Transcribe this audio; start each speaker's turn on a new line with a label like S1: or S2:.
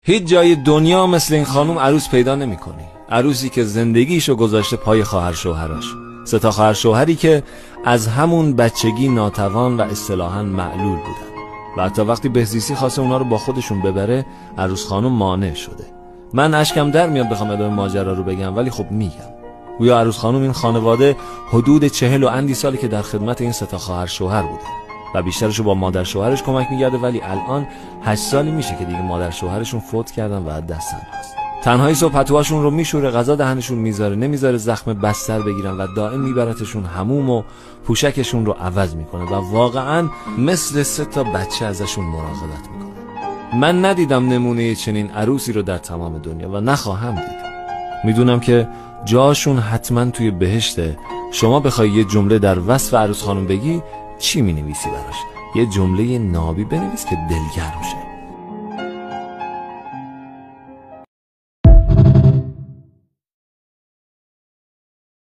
S1: هیچ جای دنیا مثل این خانم عروس پیدا نمی‌کنی. عروسی که زندگیشو گذاشته پای خواهر شوهراش. 3 تا خواهر شوهری که از همون بچگی ناتوان و اصطلاحاً معلول بودن و حتی وقتی بهزیستی خواسته اونا رو با خودشون ببره، عروس خانم مانع شده. من اشکم در میاد بخوام ادامه ماجرا رو بگم، ولی خب میگم. گویا عروس خانم این خانواده حدود 40 و اندی سالی که در خدمت این 3 تا خواهر شوهر بوده و بیشترشو با مادر شوهرش کمک می‌کرده، ولی الان 8 سالی میشه که دیگه مادر شوهرشون فوت کردن و از دست انداختن. تنهایی صبح پتوهاشون رو میشوره، غذا دهنشون میذاره، نمیذاره زخم بستر بگیرن و دائم میبرتشون حموم و پوشکشون رو عوض میکنه و واقعا مثل 3 تا بچه ازشون مراقبت میکنه. من ندیدم نمونه چنین عروسی رو در تمام دنیا و نخواهم دید. میدونم که جاشون حتما توی بهشته. شما بخوای یه جمله در وصف عروس خانم بگی، چی مینویسی براش؟ یه جمله نابی بنویس که دلگرم شه.